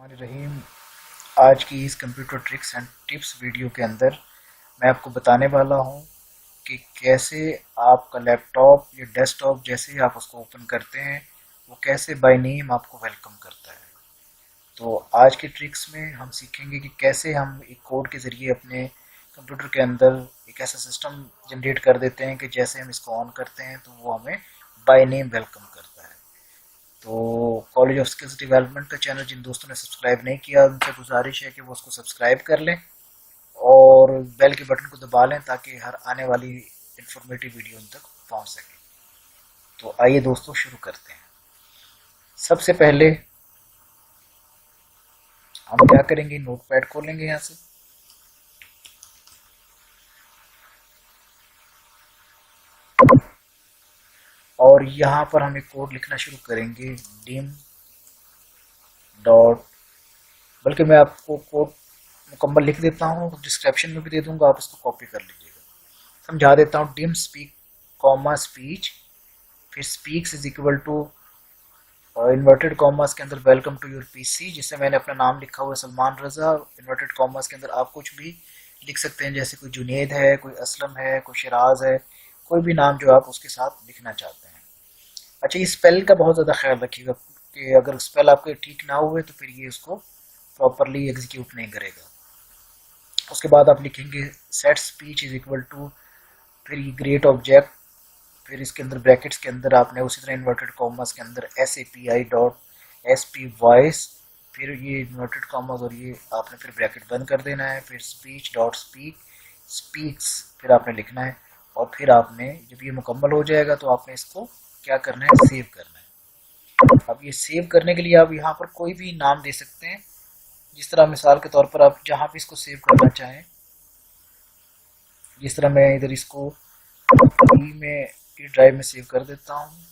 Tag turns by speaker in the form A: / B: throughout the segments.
A: रहीम। आज की इस computer tricks and tips video के अंदर मैं आपको बताने वाला हूं कि कैसे आपका लैपटॉप या डेस्कटॉप जैसे ही आप उसको ओपन करते हैं वो कैसे बाय नेम आपको वेलकम करता है। तो आज की ट्रिक्स में हम सीखेंगे कि कैसे हम एक कोड के ज़रिए अपने कंप्यूटर के अंदर एक ऐसा सिस्टम जनरेट कर देते हैं कि जैसे हम इसको ऑन करते हैं तो वो हमें बाय नेम वेलकम करता है। तो कॉलेज ऑफ स्किल्स डेवलपमेंट का चैनल जिन दोस्तों ने सब्सक्राइब नहीं किया उनसे गुजारिश है कि वो उसको सब्सक्राइब कर लें और बेल के बटन को दबा लें ताकि हर आने वाली इंफॉर्मेटिव वीडियो उन तक पहुंच सके। तो आइए दोस्तों शुरू करते हैं। सबसे पहले हम क्या करेंगे, नोटपैड खोलेंगे यहाँ से और यहाँ पर हम एक कोड लिखना शुरू करेंगे, डिम डॉट, बल्कि मैं आपको कोड मुकम्मल लिख देता हूँ, डिस्क्रिप्शन में भी दे दूंगा, आप इसको कॉपी कर लीजिएगा। समझा देता हूँ, डिम स्पीक कॉमा स्पीच, फिर speaks is equal to inverted commas के अंदर वेलकम टू योर पीसी, जिससे मैंने अपना नाम लिखा हुआ है सलमान रजा। इन्वर्टेड कॉमर्स के अंदर आप कुछ भी लिख सकते हैं, जैसे कोई जुनेद है, कोई असलम है, कोई शिराज है, कोई भी नाम जो आप उसके साथ लिखना चाहते हैं। अच्छा, ये स्पेल का बहुत ज़्यादा ख्याल रखिएगा कि अगर स्पेल आपके ठीक ना हुए तो फिर ये उसको प्रॉपरली एग्जीक्यूट नहीं करेगा। उसके बाद आप लिखेंगे set speech is equal to, फिर ये ग्रेट ऑब्जेक्ट, फिर इसके अंदर ब्रैकेट्स के अंदर आपने उसी तरह इन्वर्टेड कॉमर्स के अंदर SAPI डॉट SP वॉइस, फिर ये इन्वर्टेड कॉमर्स और ये आपने फिर ब्रैकेट बंद कर देना है, फिर स्पीच डॉट स्पीक स्पीक्स फिर आपने लिखना है और फिर आपने जब ये मुकम्मल हो जाएगा तो आपने इसको क्या करना है, सेव करना है। अब ये सेव करने के लिए आप यहाँ पर कोई भी नाम दे सकते हैं, जिस तरह मिसाल के तौर पर आप जहाँ भी इसको सेव करना चाहें, जिस तरह मैं इधर इसको में ड्राइव में सेव कर देता हूँ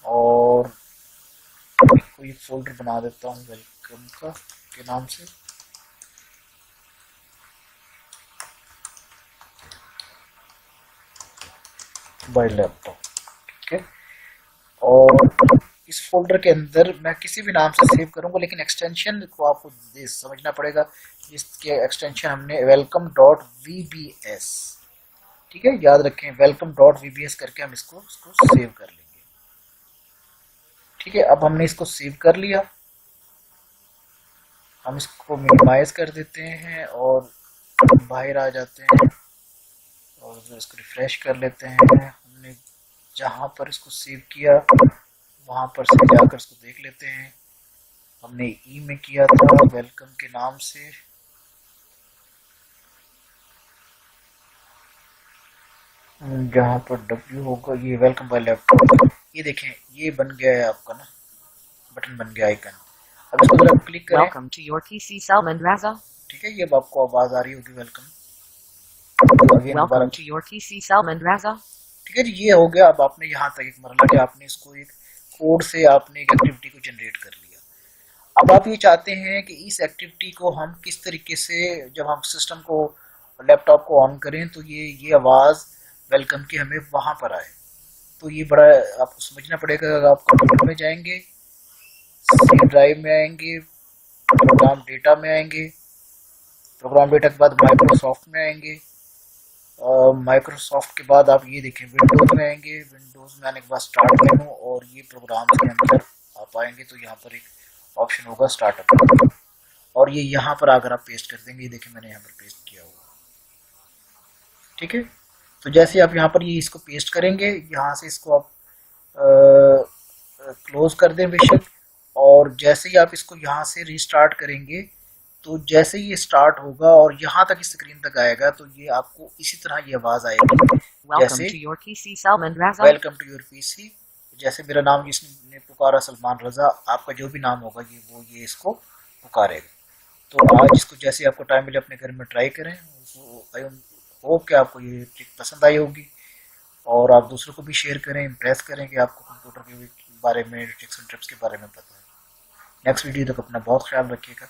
A: और कोई फोल्डर बना देता हूँ वेलकम का के नाम से। बाय लैपटॉप, ठीक है। और इस फोल्डर के अंदर मैं किसी भी नाम से सेव करूंगा, लेकिन एक्सटेंशन को आपको समझना पड़ेगा, जिसके एक्सटेंशन हमने वेलकम डॉट VBS, ठीक है, याद रखें वेलकम डॉट VBS करके हम इसको सेव कर लेंगे। ठीक है, अब हमने इसको सेव कर लिया, हम इसको मिनिमाइज कर देते हैं और बाहर आ जाते हैं और इसको रिफ्रेश कर लेते हैं। हमने जहाँ पर इसको सेव किया वहाँ पर से जाकर इसको देख लेते हैं। हमने में किया था वेलकम के नाम से, जहाँ पर W होगा ये वेलकम बाय लैपटॉप, ये देखें ये बन गया है आपका ना, बटन बन गया आइकन। अब इसको जरा क्लिक करें,
B: Welcome to your PC Salman Raza.
A: ठीक है, ये अब आपको आवाज आ रही होगी welcome.
B: Welcome to your PC Salman Raza.
A: ठीक है जी, ये हो गया। अब आपने यहाँ तक एक मरला कि आपने इसको एक कोड से आपने एक एक्टिविटी को जनरेट कर लिया। अब आप ये चाहते हैं कि इस एक्टिविटी को हम किस तरीके से, जब हम सिस्टम को लैपटॉप को ऑन करें तो ये आवाज़ वेलकम की हमें वहाँ पर आए। तो ये बड़ा आपको समझना पड़ेगा। आप कंप्यूटर में जाएंगे, सी ड्राइव में आएंगे, प्रोग्राम डेटा में आएंगे, प्रोग्राम डेटा के बाद माइक्रोसॉफ्ट में आएंगे, माइक्रोसॉफ्ट के बाद आप ये देखें विंडोज़ में आएंगे, विंडोज़ में आने के बाद स्टार्ट मेनू और ये प्रोग्राम के अंदर आप आएंगे तो यहाँ पर एक ऑप्शन होगा स्टार्टअप, और ये यहाँ पर अगर आप पेस्ट कर देंगे, ये देखें मैंने यहाँ पर पेस्ट किया हुआ, ठीक है। तो जैसे आप यहाँ पर ये इसको पेस्ट करेंगे, यहाँ से इसको आप क्लोज कर दें बेशक, और जैसे ही आप इसको यहाँ से रीस्टार्ट करेंगे तो जैसे ये स्टार्ट होगा और यहाँ तक इस स्क्रीन तक आएगा तो ये आपको इसी तरह ये आवाज आएगी, जैसे वेलकम टू योर पीसी। जैसे मेरा नाम जिसने पुकारा सलमान रजा, आपका जो भी नाम होगा ये इसको पुकारेगा। तो आज इसको जैसे आपको टाइम मिले अपने घर में ट्राई करें। आई होप कि आपको ये ट्रिक पसंद आई होगी और आप दूसरों को भी शेयर करें, इम्प्रेस करें कि आपको कंप्यूटर के बारे में, ट्रिक्स एंड टिप्स के बारे में पता है। नेक्स्ट वीडियो तक अपना बहुत ख्याल रखिएगा।